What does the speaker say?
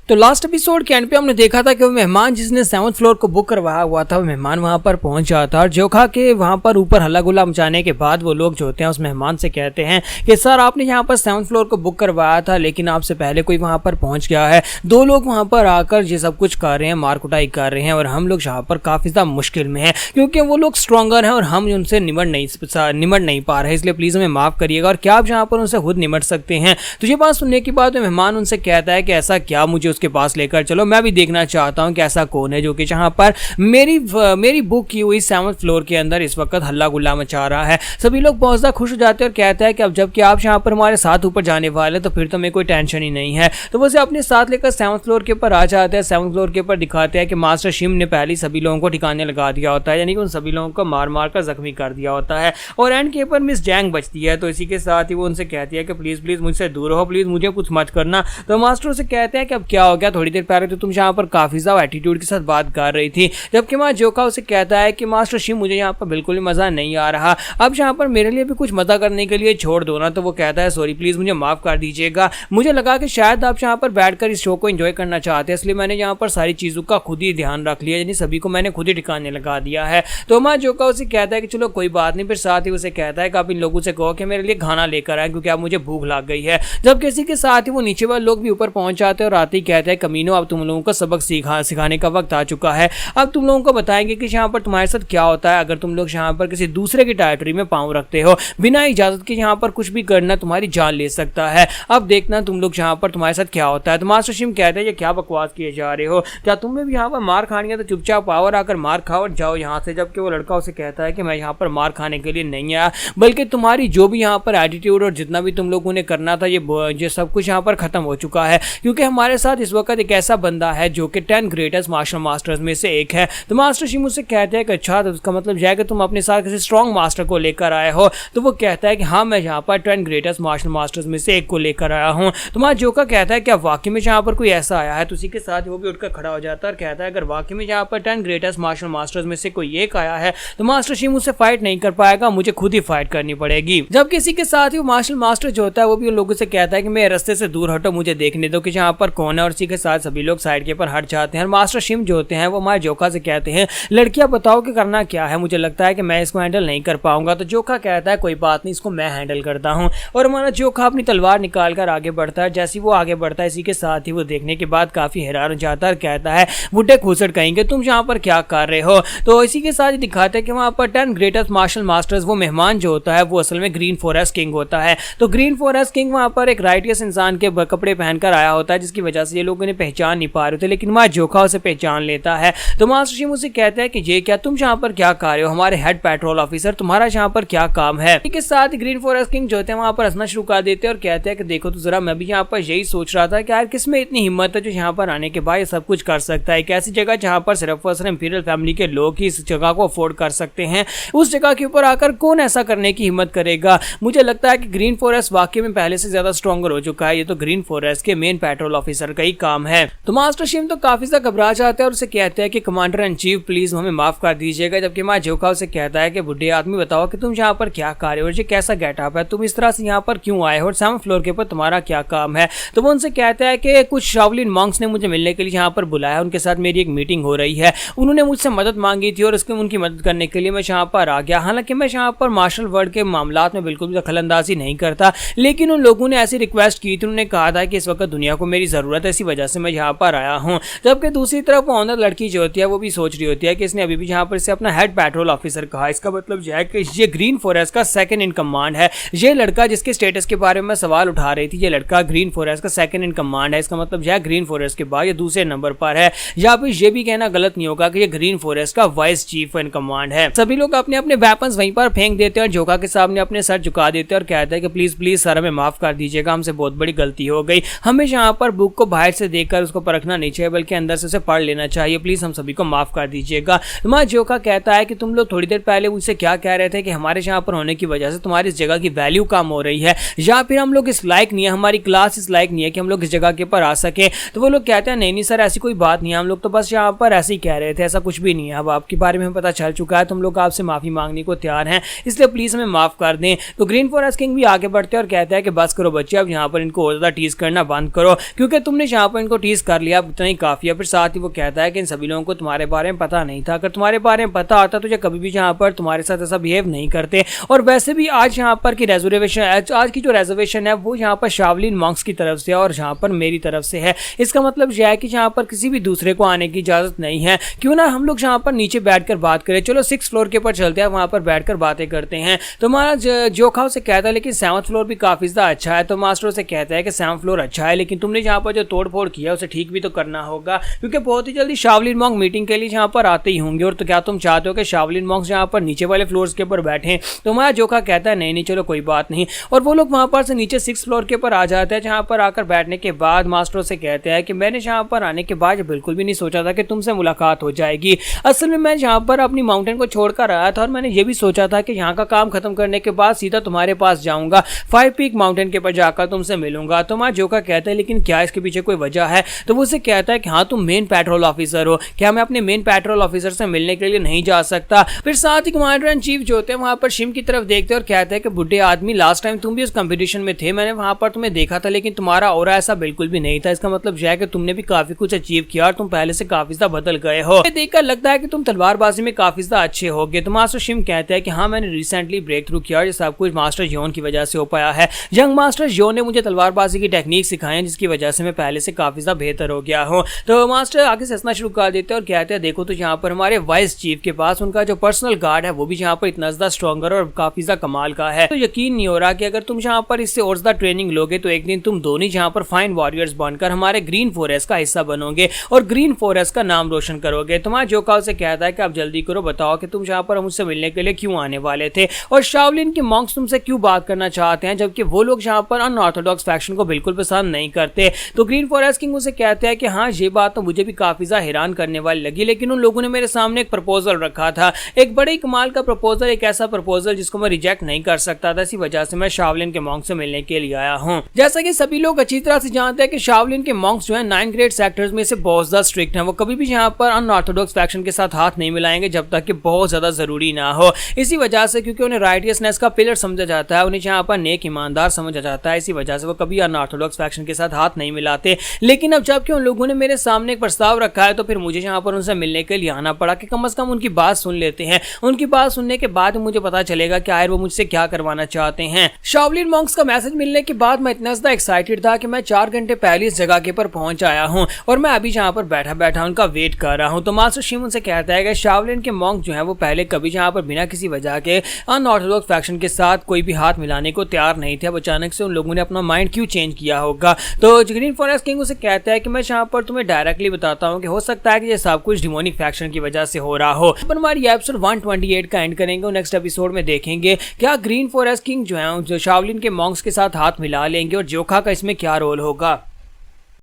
तो last episode के and पे हमने देखा था कि वो मेहमान जिसने 7th फ्लोर को बुक करवाया हुआ था वो मेहमान वहां पर पहुंच जाता है और जोखा के वहां पर ऊपर हल्ला गुल्ला मचाने के बाद वो लोग जो होते हैं उस मेहमान से कहते हैं कि सर आपने यहाँ पर 7th फ्लोर को बुक करवाया था लेकिन आपसे पहले कोई वहां पर पहुंच गया है। दो लोग वहां पर आकर ये सब कुछ कर रहे हैं, मार कुटाई कर रहे हैं और हम लोग यहाँ पर काफी ज्यादा मुश्किल में है क्योंकि वो लोग स्ट्रॉन्गर हैं और हम उनसे निमट नहीं पा रहे, इसलिए प्लीज हमें माफ करिएगा और क्या आप यहाँ पर उनसे खुद निमट सकते हैं। तो ये बात सुनने के बाद मेहमान उनसे कहता है कि ऐसा क्या, मुझे उसके पास लेकर चलो, मैं भी देखना चाहता हूं कि ऐसा कौन है जो कि जहां पर मेरी बुक की हुई 7th फ्लोर के अंदर इस वक्त हल्ला गुल्ला मचा रहा है। सभी लोग बहुत ज्यादा खुश हो जाते हैं और कहता है कि अब जबकि आप यहाँ पर हमारे साथ ऊपर जाने वाले तो फिर तो मेरे कोई टेंशन ही नहीं है। तो वो अपने साथ लेकर 7th फ्लोर के ऊपर आ जाते हैं। 7th फ्लोर के ऊपर दिखाते हैं कि मास्टर शिम ने पहले सभी लोगों को ठिकाने लगा दिया होता है, यानी कि उन सभी लोगों को मार मार कर जख्मी कर दिया होता है और एंड के ऊपर मिस जैंग बचती है। तो इसी के साथ ही वो उनसे कहती है कि प्लीज प्लीज मुझसे दूर हो, प्लीज मुझे कुछ मत करना। तो मास्टर से कहते हैं कि अब क्या हो गया, थोड़ी देर पहले तो तुम यहाँ पर काफी ज्यादा एटीट्यूड के साथ बात कर रही थी, जबकि वहाँ जोका उसे कहता है कि मास्टर शिम मुझे यहाँ पर बिल्कुल भी मजा नहीं आ रहा, अब यहाँ पर मेरे लिए भी कुछ मजा करने के लिए छोड़ दो ना। तो वो कहता है सॉरी प्लीज मुझे माफ कर दीजिएगा, मुझे लगा कि शायद आप यहाँ पर बैठकर इस शो को एंजॉय करना चाहते हैं, इसलिए मैंने यहाँ पर सारी चीजों का खुद ही ध्यान रख लिया, यानी सभी को मैंने खुद ही ठिकाने लगा दिया है। तो वहाँ जोका उसे कहता है कि चलो कोई बात नहीं, फिर साथ ही उसे कहता है कि आप इन लोगों से कहो कि मेरे लिए खाना लेकर आए क्योंकि अब मुझे भूख लग गई है। जब किसी के साथ ही वो नीचे वाले लोग भी ऊपर पहुंच जाते हैं और आते ही कहते हैं कमीनो अब तुम लोगों को सबक सिखाने का वक्त आ चुका है, अब तुम लोगों को बताएंगे कि यहाँ पर तुम्हारे साथ क्या होता है अगर तुम लोग यहाँ पर किसी दूसरे की टेरिटरी में पांव रखते हो, बिना इजाजत के यहाँ पर कुछ भी करना तुम्हारी जान ले सकता है, अब देखना तुम लोग यहाँ पर तुम्हारे साथ क्या होता है। तो मास्टर शिम कहते हैं ये क्या बकवास किए जा रहे हो, क्या तुम्हें भी यहाँ पर मार खानी है तो चुपचाप आओ और आकर मार खाओ और जाओ यहाँ से। जबकि वो लड़का उसे कहता है कि मैं यहाँ पर मार खाने के लिए नहीं आया, बल्कि तुम्हारी जो भी यहाँ पर एटीट्यूड और जितना भी तुम लोगों ने करना था ये सब कुछ यहाँ पर खत्म हो चुका है, क्योंकि हमारे साथ इस वक्त एक ऐसा बंदा है जो कि 10 ग्रेटेस्ट मार्शल मास्टर्स में से एक है। तो मास्टर शिम उससे कहते हैं कि अच्छा, तो उसका मतलब यह है कि तुम अपने साथ किसी स्ट्रॉन्ग मास्टर को लेकर आए हो। तो वो कहता है कि हाँ, मैं यहाँ पर 10 ग्रेटेस्ट मार्शल मास्टर्स में से एक को लेकर आया हूँ। तो वहाँ जोका कहता है क्या वाकई में यहाँ पर कोई ऐसा आया है? तो उसी के साथ वो भी उठकर खड़ा हो जाता है और कहता है अगर वाकई में यहाँ पर 10 ग्रेटेस्ट मार्शल मास्टर्स में से कोई एक आया है तो मास्टर शिम उससे फाइट नहीं कर पाएगा, मुझे खुद ही फाइट करनी पड़ेगी। जब किसी के साथ ही वो मार्शल मास्टर जो होता है वो भी उन लोगों से कहता है कि मेरे रास्ते से दूर हटो, मुझे देखने दो कि यहाँ पर कौन है, और इसी के साथ सभी लोग साइड के ऊपर हट जाते हैं। और मास्टर शिम जो होते हैं वो हमारे जोका से कहते हैं लड़कियां बताओ कि करना क्या है, मुझे लगता है कि मैं इसको हैंडल नहीं कर पाऊंगा। तो जोका कहता है कोई बात नहीं, इसको मैं हैंडल करता हूँ, और हमारा जोका अपनी तलवार निकाल कर आगे बढ़ता है। जैसे वो आगे बढ़ता है इसी के साथ ही वो देखने के बाद काफी हैरान हो जाता है और कहता है बुड्ढे खूसट कहेंगे तुम यहाँ पर क्या कर रहे हो। तो इसी के साथ ही दिखाते हैं कि वहाँ पर 10 ग्रेटेस्ट मार्शल मास्टर्स वो मेहमान जो होता है वो असल में ग्रीन फॉरेस्ट किंग होता है। तो ग्रीन फॉरेस्ट किंग वहाँ पर एक राइटियस इंसान के कपड़े पहनकर आया होता है, जिसकी वजह से ये लोग उन्हें पहचान नहीं पा रहे थे, लेकिन वहाँ जोका उसे पहचान लेता है। तो मास्टर शिम उसे कहते हैं कि ये क्या, तुम यहाँ पर क्या कर रहे हो, हमारे हेड पेट्रोल ऑफिसर, तुम्हारा यहाँ पर क्या काम है। इसके साथ ग्रीन फॉरेस्ट किंग जो होते हैं वहाँ पर हंसना शुरू कर देते हैं और कहते हैं कि देखो तो जरा, मैं भी यहाँ पर यही सोच रहा था कि यार किसमें इतनी हिम्मत है जो यहाँ पर आने के बाद सब कुछ कर सकता है। एक ऐसी जगह जहाँ पर सिर्फ और सिर्फ इंपीरियल फैमिली के लोग ही इस जगह को अफोर्ड कर सकते हैं, उस जगह के ऊपर आकर कौन ऐसा करने की हिम्मत करेगा। मुझे लगता है कि ग्रीन फॉरेस्ट वाकई में पहले से ज्यादा स्ट्रॉन्गर हो चुका है, ये तो ग्रीन फॉरेस्ट के मेन पेट्रोल ऑफिसर का ही काम है। तो मास्टर शिम तो काफी ज्यादा घबरा जाते हैं और उसे कहते हैं कि कमांडर इन चीफ प्लीज हमें माफ कर दीजिएगा। जबकि माँ जोका उसे कहता है कि बुढ़े आदमी बताओ कि तुम यहाँ पर क्या कर रहे हो और ये कैसा गेटअप है, तुम इस तरह से यहाँ पर क्यों आए हो और 7th फ्लोर के ऊपर तुम्हारा क्या काम है। तो वो उनसे कहता है कि कुछ शाओलिन मॉन्क्स ने मुझे मिलने के लिए यहाँ पर बुलाया, उनके साथ मेरी एक मीटिंग हो रही है, उन्होंने मुझसे मदद मांगी थी और उनकी मदद करने के लिए मैं यहाँ पर आ गया। हालांकि मैं यहाँ पर मार्शल वर्ल्ड के मामलात में बिल्कुल भी दखलंदाजी नहीं करता, लेकिन उन लोगों ने ऐसी रिक्वेस्ट की थी, उन्होंने कहा था कि इस वक्त दुनिया को मेरी जरूरत है, इसी वजह से मैं यहाँ पर आया हूँ। जबकि दूसरी तरफ ऑनर लड़की जो होती है वो भी सोच रही होती है कि इसने अभी भी यहाँ पर से अपना हेड पेट्रोल ऑफिसर कहा, इसका मतलब यह है कि ये ग्रीन फॉरेस्ट का सेकंड इन कमांड है। ये लड़का जिसके स्टेटस के बारे में सवाल उठा रही थी, ये लड़का ग्रीन फॉरेस्ट का सेकंड इन कमांड है, इसका मतलब यह ग्रीन फॉरेस्ट के बाद ये दूसरे नंबर पर है। या फिर ये भी कहना गलत नहीं होगा कि ये ग्रीन फॉरेस्ट का वाइस चीफ इन कमांड है। सभी लोग अपने अपने वेपन्स वहीं पर फेंक देते हैं और जोका के सामने अपने सर झुका देते हैं और कहते हैं कि प्लीज प्लीज सर हमें माफ कर दीजिएगा, हमसे बहुत बड़ी गलती हो गई, हमें यहाँ पर बुक को बाहर से देखकर उसको परखना नहीं चाहिए बल्कि अंदर से उसे पढ़ लेना चाहिए, प्लीज हम सभी को माफ कर दीजिएगा। तुम्हारा जोका कहता है कि तुम लोग थोड़ी देर पहले मुझसे क्या कह रहे थे कि हमारे यहाँ पर होने की वजह से तुम्हारी इस जगह की वैल्यू कम हो रही है, या फिर हम लोग इस लायक नहीं है, हमारी क्लास इस लायक नहीं है कि हम लोग इस जगह के ऊपर आ सके। तो वो लोग कहते हैं नहीं सर ऐसी कोई बात नहीं है, हम लोग तो बस यहाँ पर ऐसे ही कह रहे थे, ऐसा कुछ भी नहीं है, अब आपके बारे में हमें पता चल चुका है, तुम लोग आपसे माफी मांगने को तैयार हैं, इसलिए प्लीज हमें माफ कर दें। तो ग्रीन फॉरेस्ट किंग भी आगे बढ़ते हैं और कहता है कि बस करो बच्चे, अब यहाँ पर इनको और ज्यादा टीज करना बंद करो, क्योंकि तुमने यहाँ पर इनको टीज कर लिया, इतना ही काफी है। फिर साथ ही वो कहता है कि इन सभी लोगों को तुम्हारे बारे में पता नहीं था, अगर तुम्हारे बारे में पता आता तो कभी भी यहाँ पर तुम्हारे साथ ऐसा बिहेव नहीं करते। और वैसे भी आज यहाँ पर की रिजर्वेशन, आज की जो रिजर्वेशन है वो यहाँ पर शावलिन मॉन्क्स की तरफ से और यहाँ पर मेरी तरफ से है। इसका मतलब यह है कि यहाँ पर किसी भी दूसरे को आने की इजाजत नहीं है। क्यों ना हम लोग यहाँ पर नीचे बैठकर बात करें, चलो 6th फ्लोर के ऊपर चलते हैं, वहां पर बैठकर बातें करते हैं। तो हमारा जोखा उसे कहता है लेकिन 7th फ्लोर भी काफी ज्यादा अच्छा है। तो मास्टर उसे कहता है कि 7th फ्लोर अच्छा है, लेकिन तुमने यहाँ पर जो तोड़फोड़ किया उसे ठीक भी तो करना होगा, क्योंकि बहुत ही जल्दी शावलिन मॉन्क मीटिंग के लिए यहाँ पर आते ही होंगे। और तो क्या तुम चाहते हो कि शावलिन मॉन्क्स यहाँ पर नीचे वाले फ्लोर्स के ऊपर बैठे? तो हमारा जोखा कहता है नहीं नहीं चलो कोई बात नहीं। और वो लोग वहां पर से नीचे 6th फ्लोर के ऊपर आ जाते हैं, जहां पर आकर बैठने के बाद मास्टर से कहते हैं कि मैंने यहाँ पर आने के बाद बिल्कुल भी नहीं सोचा था कि तुमसे मुलाकात हो जाएगी। असल में मैं यहाँ पर अपनी माउंटेन को छोड़कर आया था और मैंने ये भी सोचा था कि यहाँ का काम खत्म करने के बाद सीधा तुम्हारे पास जाऊंगा, 5 पीक माउंटेन के ऊपर जाकर तुमसे मिलूंगा। तो हमारा जोखा कहता है लेकिन क्या इसके पीछे कोई वजह है? तो वो उसे कहता है कि हाँ तुम मेन पेट्रोल ऑफिसर हो, क्या मैं अपने मेन पेट्रोल ऑफिसर से मिलने के लिए नहीं जा सकता? फिर साथ ही कमांडर इन चीफ जो होते हैं वहां पर शिम की तरफ देखते हैं और कहते हैं कि बुढ़े आदमी लास्ट टाइम तुम भी उस कंपटीशन में थे, मैंने वहां पर तुम्हें देखा था, लेकिन तुम्हारा ऑरा ऐसा बिल्कुल भी नहीं था। इसका मतलब यह है कि तुमने भी काफी कुछ अचीव किया और तुम पहले से काफी ज्यादा बदल गए हो। देखकर लगता है कि तुम तलवारबाजी में काफी ज्यादा अच्छे होगे। तो मास्टर शिम कहते हैं कि हाँ मैंने रिसेंटली ब्रेक थ्रू किया और ये सब कुछ मास्टर योन की वजह से हो पाया है। यंग मास्टर योन ने मुझे तलवारबाजी की टेक्निक सिखाई है, जिसकी वजह से मैं पहले से काफी ज्यादा बेहतर हो गया हूँ। तो मास्टर आगे से हंसना शुरू कर देते हैं और कहते हैं देखो तो यहाँ पर हमारे वाइस चीफ के पास उनका जो पर्सनल गार्ड है वो भी यहाँ पर इतना ज्यादा स्ट्रॉन्गर और काफी ज्यादा कमाल का है। तो यकीन नहीं हो रहा कि अगर तुम यहाँ पर इससे और ज्यादा ट्रेनिंग लोगे तो एक दिन तुम दोनों यहाँ पर फाइन वॉरियर्स बनकर हमारे ग्रीन फॉरेस्ट का हिस्सा बनोगे और ग्रीन फॉरेस्ट का नाम रोशन करोगे। तुम्हारा जोखा से कहता है कि आप जल्दी करो, बताओ कि तुम यहाँ पर मुझसे मिलने के लिए क्यों आने वाले थे और शावलिन के मॉन्क्स तुमसे क्यों बात करना चाहते हैं, जबकि वो लोग यहाँ पर अनऑर्थोडॉक्स फैक्शन को बिल्कुल पसंद नहीं करते। तो ग्रीन फॉरेस्ट किंग उसे कहते हैं कि हाँ ये बात तो मुझे भी काफी ज्यादा हैरान करने वाली लगी, लेकिन उन लोगों ने मेरे सामने एक प्रपोजल रखा था, एक बड़े कमाल का प्रपोजल, एक ऐसा प्रपोजल जिसको मैं रिजेक्ट नहीं कर सकता था। इसी वजह से मैं शावलिन के मॉन्क्स से मिलने के लिए आया हूँ। जैसा कि सभी लोग अच्छी तरह से जानते हैं कि शावलिन के मॉन्क्स जो है 9 ग्रेड सेक्टर्स में से बहुत ज्यादा स्ट्रिक्ट हैं। वो कभी भी यहाँ पर अनऑर्थोडॉक्स फैक्शन के साथ हाथ नहीं मिलाएंगे जब तक कि बहुत ज्यादा जरूरी ना हो। इसी वजह से क्योंकि उन्हें राइटियसनेस का पिलर समझा जाता है, उन्हें यहाँ पर नेक ईमानदार समझा जाता है, इसी वजह से वो कभी अनऑर्थोडॉक्स फैक्शन के साथ हाथ नहीं मिलाते। लेकिन अब जबकि उन लोगों ने मेरे सामने एक प्रस्ताव रखा है तो फिर मुझे यहाँ पर उनसे मिलने के लिए आना पड़ा कि कम से कम उनकी बात सुन लेते हैं। उनकी बात सुनने के बाद मुझे पता चलेगा कि आखिर वो मुझसे क्या करवाना चाहते हैं। शावलिन मॉन्क्स का मैसेज मिलने के बाद मैं इतना ज्यादा एक्साइटेड था कि मैं 4 घंटे पहले इस जगह के पर पहुंच आया हूं और मैं अभी यहाँ पर बैठा बैठा उनका वेट कर रहा हूं। तो मास्टर शिम उनसे कहता है कि शावलिन के मॉन्क जो है वो पहले कभी यहाँ पर बिना किसी वजह के अनऑर्थोडॉक्स फैक्शन के साथ कोई भी हाथ मिलाने को तैयार नहीं थे। अब अचानक से उन लोगों ने अपना माइंड क्यों चेंज किया होगा? तो ग्रीन फॉरेस्ट किंग उसे कहता है कि मैं यहाँ पर तुम्हें डायरेक्टली बताता हूँ कि हो सकता है कि ये सब कुछ डिमोनिक फैक्शन की वजह से हो रहा हो। अपन हमारी एपिसोड 128 का एंड करेंगे। नेक्स्ट एपिसोड में देखेंगे क्या ग्रीन फॉरेस्ट किंग जो है जो शावलिन के मॉन्क्स के साथ हाथ मिला लेंगे और जोखा का इसमें क्या रोल होगा।